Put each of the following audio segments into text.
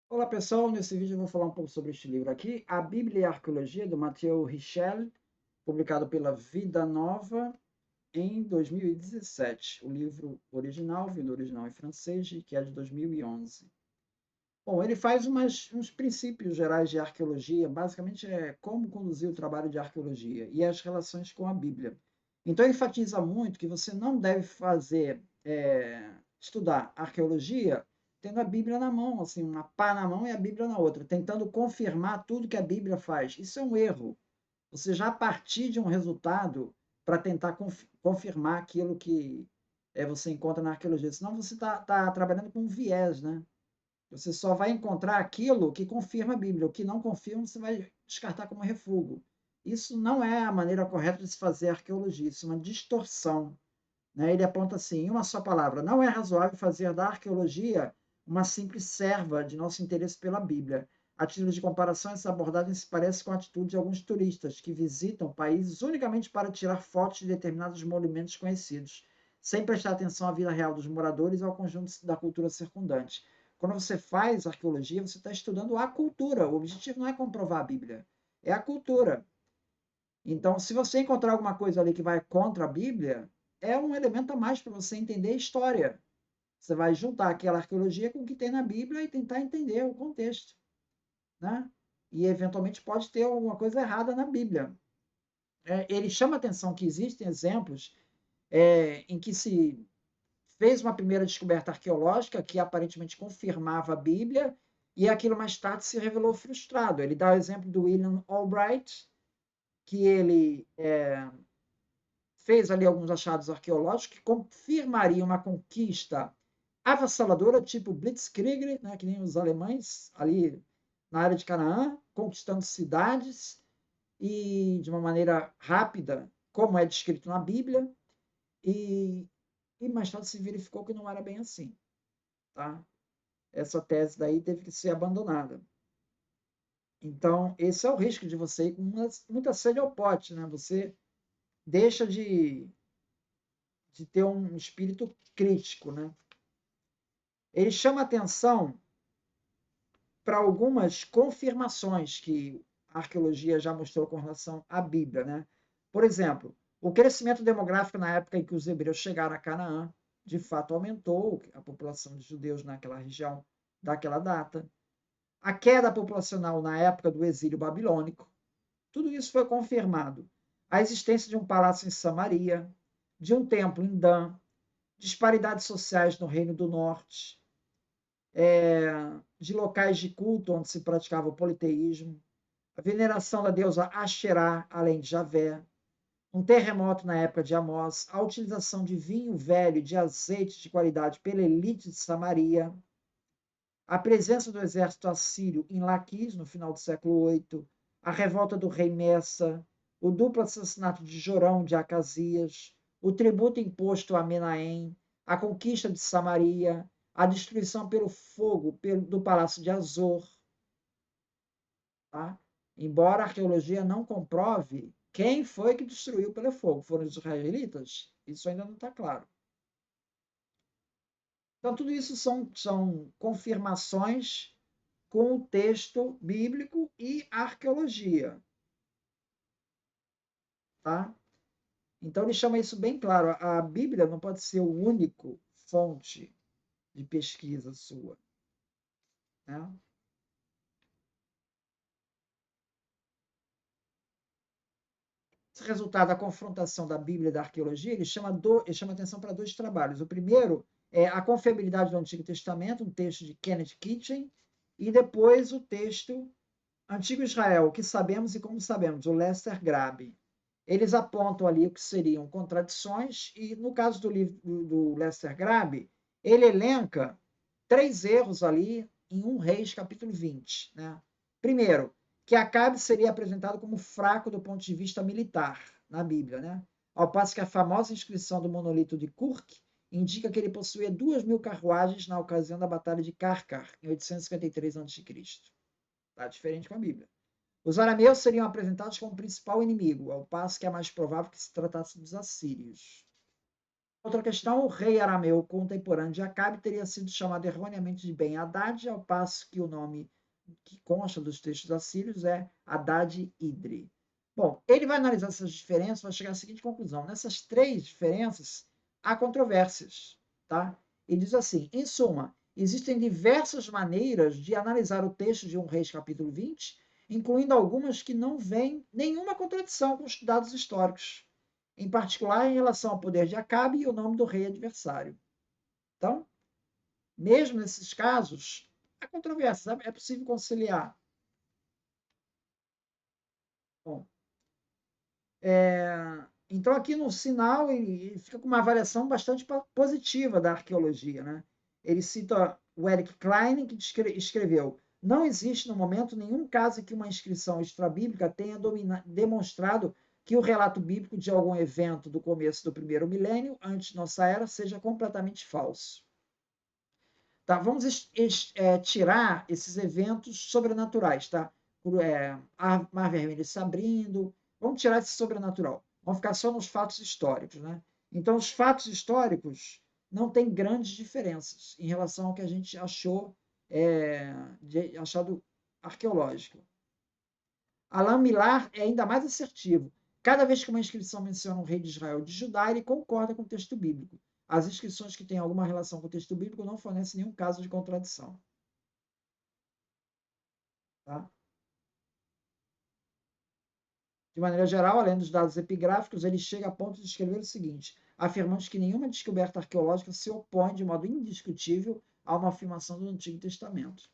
Olá pessoal, nesse vídeo eu vou falar um pouco sobre este livro aqui, A Bíblia e a Arqueologia, do Mathieu Richel, publicado pela Vida Nova em 2017. O livro original, vindo original em francês, que é de 2011. Bom, ele faz uns princípios gerais de arqueologia, basicamente é como conduzir o trabalho de arqueologia e as relações com a Bíblia. Então ele enfatiza muito que você não deve estudar arqueologia tendo a Bíblia na mão, assim, uma pá na mão e a Bíblia na outra, tentando confirmar tudo que a Bíblia faz. Isso é um erro. Você já partir de um resultado para tentar confirmar aquilo que você encontra na arqueologia. Senão você está trabalhando com um viés, né? Você só vai encontrar aquilo que confirma a Bíblia. O que não confirma, você vai descartar como refúgio. Isso não é a maneira correta de se fazer arqueologia, isso é uma distorção. Né? Ele aponta assim, em uma só palavra, não é razoável fazer da arqueologia uma simples serva de nosso interesse pela Bíblia. A título de comparação, essa abordagem se parece com a atitude de alguns turistas que visitam países unicamente para tirar fotos de determinados monumentos conhecidos, sem prestar atenção à vida real dos moradores ou ao conjunto da cultura circundante. Quando você faz arqueologia, você está estudando a cultura. O objetivo não é comprovar a Bíblia, é a cultura. Então, se você encontrar alguma coisa ali que vai contra a Bíblia, é um elemento a mais para você entender a história. Você vai juntar aquela arqueologia com o que tem na Bíblia e tentar entender o contexto, né? E eventualmente pode ter alguma coisa errada na Bíblia. Ele chama a atenção que existem exemplos em que se fez uma primeira descoberta arqueológica que aparentemente confirmava a Bíblia e aquilo mais tarde se revelou frustrado. Ele dá o exemplo do William Albright, que ele fez ali alguns achados arqueológicos que confirmariam uma conquista avassaladora, tipo Blitzkrieg, né, que nem os alemães ali na área de Canaã, conquistando cidades e de uma maneira rápida, como é descrito na Bíblia, e, e mais tarde se verificou que não era bem assim. Tá? Essa tese daí teve que ser abandonada. Então, esse é o risco de você ir com muita sede ao pote, né? Você deixa de ter um espírito crítico, né? Ele chama atenção para algumas confirmações que a arqueologia já mostrou com relação à Bíblia, né? Por exemplo, o crescimento demográfico na época em que os hebreus chegaram a Canaã, de fato aumentou a população de judeus naquela região daquela data. A queda populacional na época do exílio babilônico, tudo isso foi confirmado. A existência de um palácio em Samaria, de um templo em Dan, disparidades sociais no Reino do Norte, de locais de culto onde se praticava o politeísmo, a veneração da deusa Asherá, além de Javé, um terremoto na época de Amós, a utilização de vinho velho e de azeite de qualidade pela elite de Samaria, a presença do exército assírio em Laquis, no final do século VIII, a revolta do rei Messa, o duplo assassinato de Jorão de Acasias, o tributo imposto a Menahem, a conquista de Samaria, a destruição pelo fogo do palácio de Azor. Tá? Embora a arqueologia não comprove quem foi que destruiu pelo fogo, foram os israelitas? Isso ainda não está claro. Então, tudo isso são confirmações com o texto bíblico e arqueologia. Tá? Então, ele chama isso bem claro. A Bíblia não pode ser o único fonte de pesquisa sua. Né? Esse resultado da confrontação da Bíblia e da arqueologia, ele chama atenção para dois trabalhos. O primeiro é A Confiabilidade do Antigo Testamento, um texto de Kenneth Kitchen, e depois o texto Antigo Israel, o que sabemos e como sabemos, o Lester Grabe. Eles apontam ali o que seriam contradições, e no caso do livro do Lester Grabe, ele elenca três erros ali em 1 Reis, capítulo 20. Né? Primeiro, que Acabe seria apresentado como fraco do ponto de vista militar na Bíblia, né? Ao passo que a famosa inscrição do monolito de Kurk indica que ele possuía 2.000 carruagens na ocasião da Batalha de Karkar, em 853 a.C. Está diferente com a Bíblia. Os arameus seriam apresentados como principal inimigo, ao passo que é mais provável que se tratasse dos assírios. Outra questão, o rei arameu contemporâneo de Acabe teria sido chamado erroneamente de Ben-Hadad, ao passo que o nome que consta dos textos assírios é Hadad-Idri. Bom, ele vai analisar essas diferenças, vai chegar à seguinte conclusão. Nessas três diferenças, há controvérsias. Tá? E diz assim, em suma, existem diversas maneiras de analisar o texto de 1 Reis capítulo 20, incluindo algumas que não veem nenhuma contradição com os dados históricos, em particular em relação ao poder de Acabe e o nome do rei adversário. Então, mesmo nesses casos, há controvérsias, é possível conciliar. Bom, então aqui no sinal ele fica com uma avaliação bastante positiva da arqueologia, né? Ele cita o Eric Klein, que escreveu: não existe no momento nenhum caso em que uma inscrição extrabíblica tenha demonstrado que o relato bíblico de algum evento do começo do primeiro milênio, antes de nossa era, seja completamente falso. Tá? Vamos tirar esses eventos sobrenaturais, tá? A Mar Vermelha se abrindo, vamos tirar esse sobrenatural. Vamos ficar só nos fatos históricos, né? Então, os fatos históricos não têm grandes diferenças em relação ao que a gente achou, achado arqueológico. Alain Millar é ainda mais assertivo. Cada vez que uma inscrição menciona um rei de Israel ou de Judá, ele concorda com o texto bíblico. As inscrições que têm alguma relação com o texto bíblico não fornecem nenhum caso de contradição. Tá? De maneira geral, além dos dados epigráficos, ele chega a ponto de escrever o seguinte, afirmando que nenhuma descoberta arqueológica se opõe de modo indiscutível a uma afirmação do Antigo Testamento.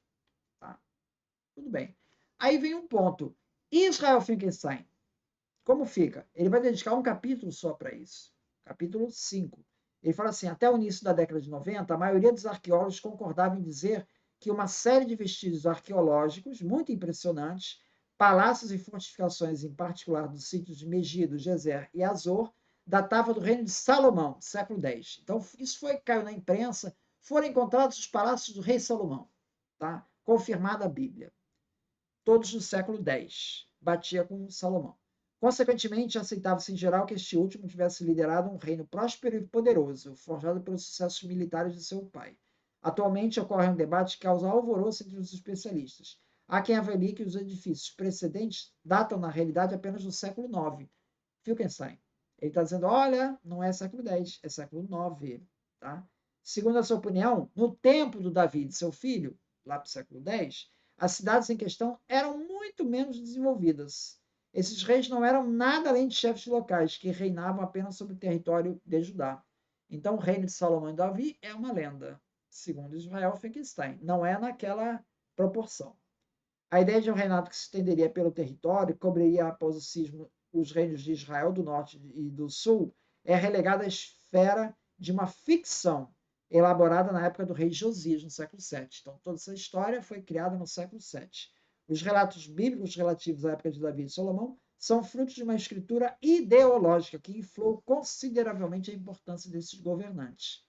Tá? Tudo bem. Aí vem um ponto. Israel Finkelstein, como fica? Ele vai dedicar um capítulo só para isso. Capítulo 5. Ele fala assim, até o início da década de 90, a maioria dos arqueólogos concordava em dizer que uma série de vestígios arqueológicos muito impressionantes, palácios e fortificações, em particular dos sítios de Megido, Gezer e Azor, datava do reino de Salomão, século X. Então, isso caiu na imprensa, foram encontrados os palácios do rei Salomão. Tá? Confirmada a Bíblia. Todos do século X. Batia com Salomão. Consequentemente, aceitava-se em geral que este último tivesse liderado um reino próspero e poderoso, forjado pelos sucessos militares de seu pai. Atualmente ocorre um debate que causa alvoroço entre os especialistas. Há quem avalie que os edifícios precedentes datam, na realidade, apenas do século IX. Finkelstein. Ele está dizendo, olha, não é século X, é século IX. Tá? Segundo a sua opinião, no tempo do Davi e seu filho, lá para o século X, as cidades em questão eram muito menos desenvolvidas. Esses reis não eram nada além de chefes locais, que reinavam apenas sobre o território de Judá. Então, o reino de Salomão e Davi é uma lenda, segundo Israel Finkelstein. Não é naquela proporção. A ideia de um reinado que se estenderia pelo território, cobriria após o cisma os reinos de Israel do norte e do sul, é relegada à esfera de uma ficção elaborada na época do rei Josias, no século VII. Então, toda essa história foi criada no século VII. Os relatos bíblicos relativos à época de Davi e Salomão são frutos de uma escritura ideológica que inflou consideravelmente a importância desses governantes.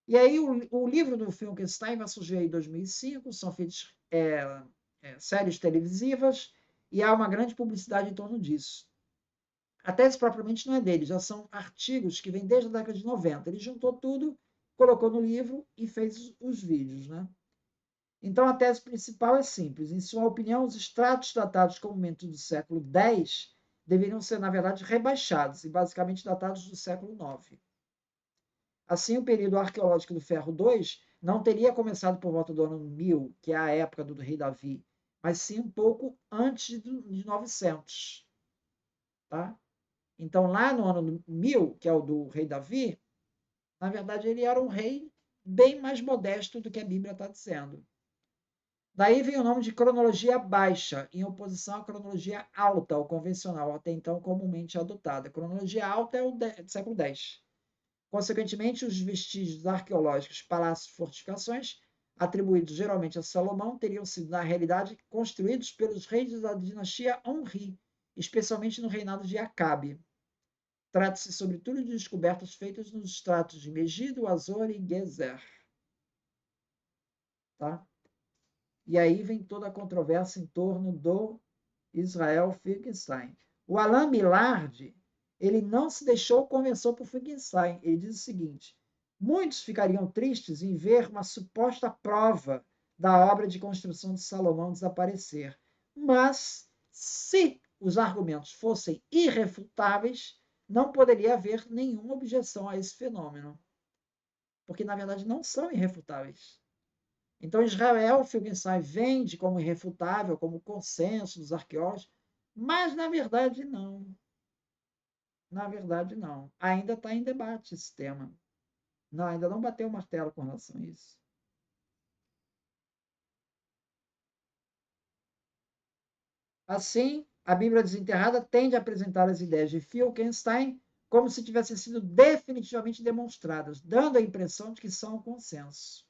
E aí o livro do Finkelstein vai surgir em 2005, são feitos séries televisivas e há uma grande publicidade em torno disso. A tese propriamente não é dele, já são artigos que vêm desde a década de 90. Ele juntou tudo, colocou no livro e fez os vídeos. Né? Então, a tese principal é simples. Em sua opinião, os estratos datados comumente do século X deveriam ser, na verdade, rebaixados e basicamente datados do século IX. Assim, o período arqueológico do Ferro II não teria começado por volta do ano 1000, que é a época do rei Davi, mas sim um pouco antes de 900. Tá? Então, lá no ano 1000, que é o do rei Davi, na verdade ele era um rei bem mais modesto do que a Bíblia está dizendo. Daí vem o nome de cronologia baixa, em oposição à cronologia alta, ou convencional, até então comumente adotada. A cronologia alta é o século X. Consequentemente, os vestígios arqueológicos, palácios e fortificações, atribuídos geralmente a Salomão, teriam sido, na realidade, construídos pelos reis da dinastia Onri, especialmente no reinado de Acabe. Trata-se, sobretudo, de descobertas feitas nos estratos de Megido, Azor e Gezer. Tá? E aí vem toda a controvérsia em torno do Israel Finkelstein. O Alain Millard, ele não se deixou convencer por Frankenstein. Ele diz o seguinte: muitos ficariam tristes em ver uma suposta prova da obra de construção de Salomão desaparecer. Mas, se os argumentos fossem irrefutáveis, não poderia haver nenhuma objeção a esse fenômeno. Porque, na verdade, não são irrefutáveis. Então, Israel Frankenstein vende como irrefutável, como consenso dos arqueólogos, mas, na verdade, não. Na verdade, não. Ainda está em debate esse tema. Não, ainda não bateu o martelo com relação a isso. Assim, a Bíblia Desenterrada tende a apresentar as ideias de Frankenstein como se tivessem sido definitivamente demonstradas, dando a impressão de que são um consenso.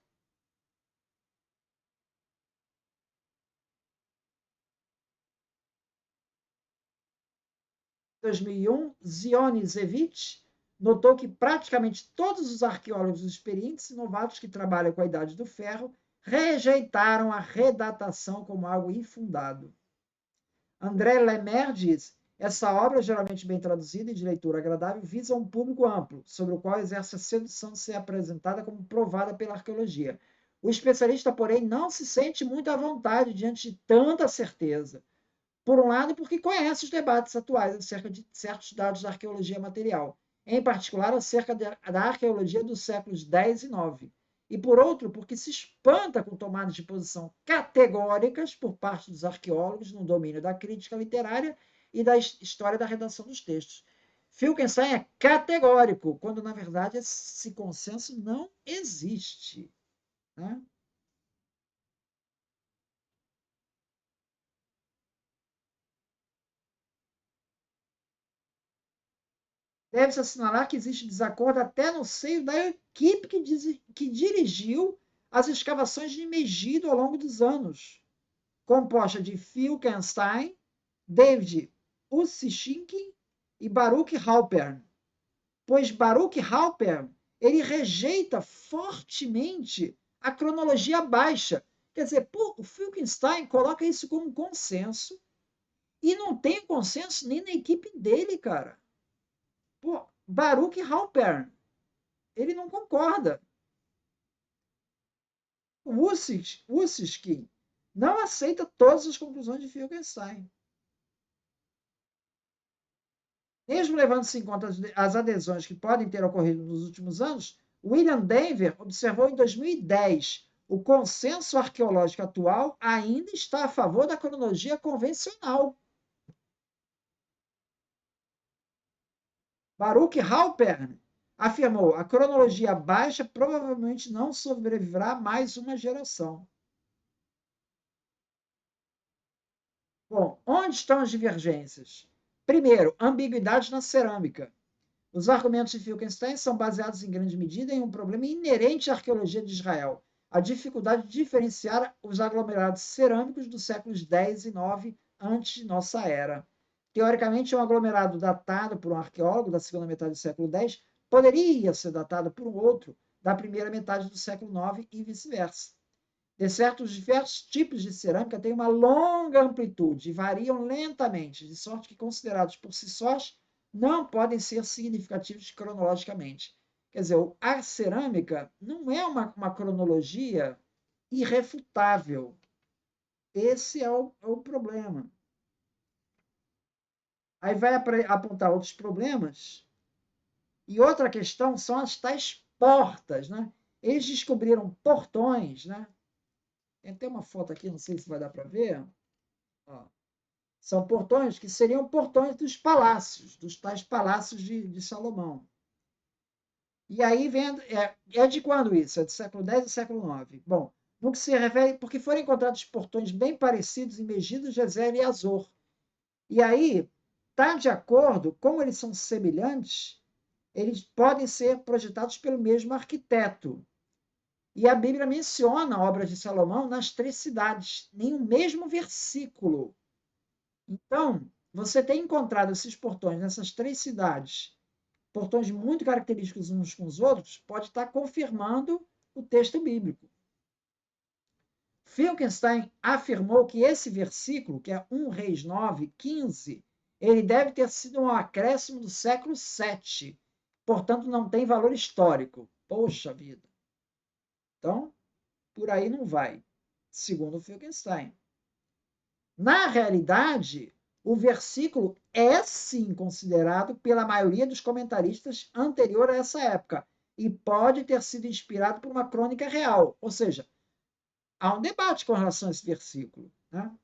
Em 2001, Zion Zevich notou que praticamente todos os arqueólogos experientes e novatos que trabalham com a Idade do Ferro rejeitaram a redatação como algo infundado. André Lemaire diz: essa obra, geralmente bem traduzida e de leitura agradável, visa um público amplo, sobre o qual exerce a sedução de ser apresentada como provada pela arqueologia. O especialista, porém, não se sente muito à vontade diante de tanta certeza. Por um lado, porque conhece os debates atuais acerca de certos dados da arqueologia material, em particular acerca da arqueologia dos séculos X e IX. E por outro, porque se espanta com tomadas de posição categóricas por parte dos arqueólogos no domínio da crítica literária e da história da redação dos textos. Frankenstein é categórico, quando na verdade esse consenso não existe. Né? Deve-se assinalar que existe desacordo até no seio da equipe que dirigiu as escavações de Megido ao longo dos anos, composta de Frankenstein, David Ussichinkin e Baruch Halpern. Pois Baruch Halpern ele rejeita fortemente a cronologia baixa. Quer dizer, o Frankenstein coloca isso como consenso e não tem consenso nem na equipe dele, cara. Pô, Baruch Halpern, ele não concorda. O Ussishkin não aceita todas as conclusões de Frankenstein. Mesmo levando-se em conta as adesões que podem ter ocorrido nos últimos anos, William Denver observou em 2010 o consenso arqueológico atual ainda está a favor da cronologia convencional. Baruch Halpern afirmou: a cronologia baixa provavelmente não sobreviverá mais uma geração. Bom, onde estão as divergências? Primeiro, ambiguidade na cerâmica. Os argumentos de Frankenstein são baseados em grande medida em um problema inerente à arqueologia de Israel, a dificuldade de diferenciar os aglomerados cerâmicos dos séculos X e IX antes de nossa era. Teoricamente, um aglomerado datado por um arqueólogo da segunda metade do século X poderia ser datado por um outro da primeira metade do século IX e vice-versa. De certos diversos tipos de cerâmica têm uma longa amplitude e variam lentamente, de sorte que considerados por si sós não podem ser significativos cronologicamente. Quer dizer, a cerâmica não é uma cronologia irrefutável. Esse é o problema. Aí vai apontar outros problemas. E outra questão são as tais portas. Né? Eles descobriram portões, né? Tem até uma foto aqui, não sei se vai dar para ver. Ó. São portões que seriam portões dos palácios, dos tais palácios de Salomão. E aí vem. É de quando isso? É do século X e século IX. Bom, no que se refere, porque foram encontrados portões bem parecidos em Megido, Gezer e Azor. E aí, está de acordo, como eles são semelhantes, eles podem ser projetados pelo mesmo arquiteto. E a Bíblia menciona a obra de Salomão nas três cidades, em um mesmo versículo. Então, você tem encontrado esses portões nessas três cidades, portões muito característicos uns com os outros, pode estar confirmando o texto bíblico. Frankenstein afirmou que esse versículo, que é 1 Reis 9, 15, Ele deve ter sido um acréscimo do século VII, portanto, não tem valor histórico. Poxa vida. Então, por aí não vai, segundo Wittgenstein. Na realidade, o versículo é sim considerado pela maioria dos comentaristas anterior a essa época e pode ter sido inspirado por uma crônica real, ou seja, há um debate com relação a esse versículo. Né?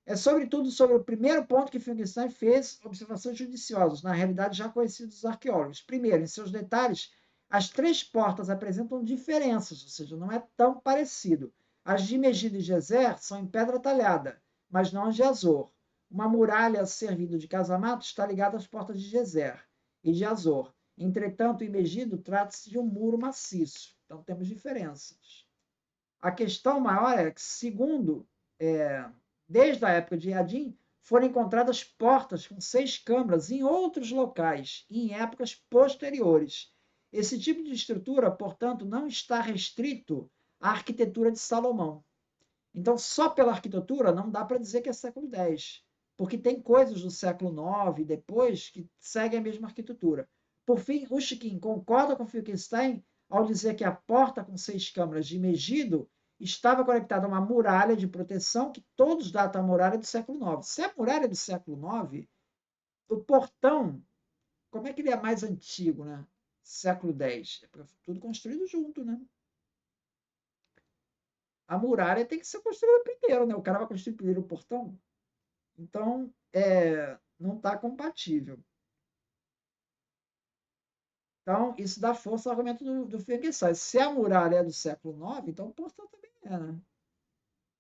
É sobretudo sobre o primeiro ponto que Wittgenstein fez observações judiciosas, na realidade já conhecidos dos arqueólogos. Primeiro, em seus detalhes, as três portas apresentam diferenças, ou seja, não é tão parecido. As de Megido e Gezer são em pedra talhada, mas não as de Azor. Uma muralha servindo de casamato está ligada às portas de Gezer e de Azor. Entretanto, em Megido trata-se de um muro maciço. Então, temos diferenças. A questão maior é que, segundo desde a época de Yadim, foram encontradas portas com 6 câmaras em outros locais e em épocas posteriores. Esse tipo de estrutura, portanto, não está restrito à arquitetura de Salomão. Então, só pela arquitetura não dá para dizer que é século X, porque tem coisas do século IX e depois que seguem a mesma arquitetura. Por fim, Ushkin concorda com Wittgenstein ao dizer que a porta com 6 câmaras de Megido estava conectada a uma muralha de proteção que todos datam a muralha do século IX. Se a muralha é do século IX, o portão, como é que ele é mais antigo, né? Século X. É tudo construído junto, né? A muralha tem que ser construída primeiro, né? O cara vai construir primeiro o portão. Então, não está compatível. Então, isso dá força ao argumento do Wittgenstein. Se a muralha é do século IX, então o portão também é, né?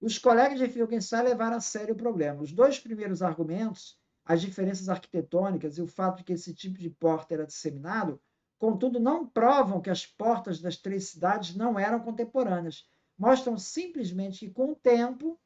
Os colegas de Wittgenstein levaram a sério o problema. Os dois primeiros argumentos, as diferenças arquitetônicas e o fato de que esse tipo de porta era disseminado, contudo, não provam que as portas das três cidades não eram contemporâneas. Mostram simplesmente que, com o tempo,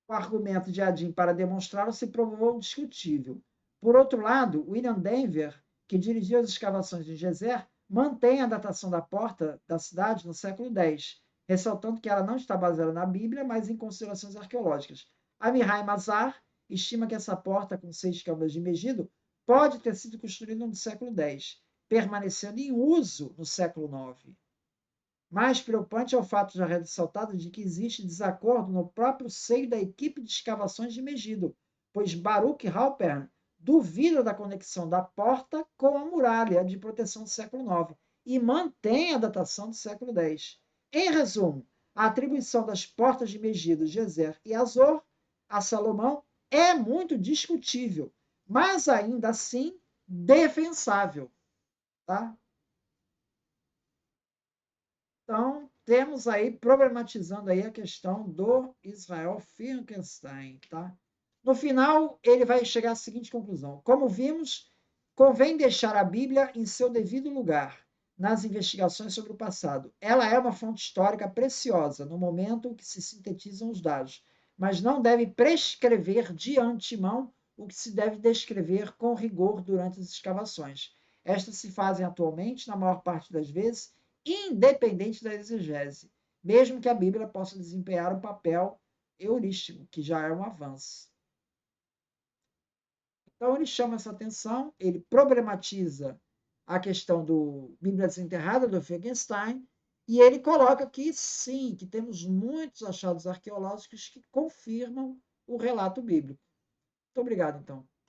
o argumento de Adin para demonstrá-lo se provou discutível. Por outro lado, William Denver, que dirigiu as escavações de Gezer, mantém a datação da porta da cidade no século X, ressaltando que ela não está baseada na Bíblia, mas em considerações arqueológicas. Amihai Mazar estima que essa porta, com 6 câmaras de Megido, pode ter sido construída no século X, permanecendo em uso no século IX. Mais preocupante é o fato já ressaltado de que existe desacordo no próprio seio da equipe de escavações de Megido, pois Baruch Halpern duvida da conexão da porta com a muralha de proteção do século IX e mantém a datação do século X. Em resumo, a atribuição das portas de Megido, Gezer e Azor a Salomão é muito discutível, mas ainda assim defensável. Tá? Então, temos aí, problematizando aí a questão do Israel Finkelstein, tá? No final, ele vai chegar à seguinte conclusão. Como vimos, convém deixar a Bíblia em seu devido lugar nas investigações sobre o passado. Ela é uma fonte histórica preciosa no momento em que se sintetizam os dados, mas não deve prescrever de antemão o que se deve descrever com rigor durante as escavações. Estas se fazem atualmente, na maior parte das vezes, independente da exegese, mesmo que a Bíblia possa desempenhar um papel heurístico, que já é um avanço. Então, ele chama essa atenção, ele problematiza a questão do Bíblia Desenterrada, do Wittgenstein, e ele coloca que sim, que temos muitos achados arqueológicos que confirmam o relato bíblico. Muito obrigado, então.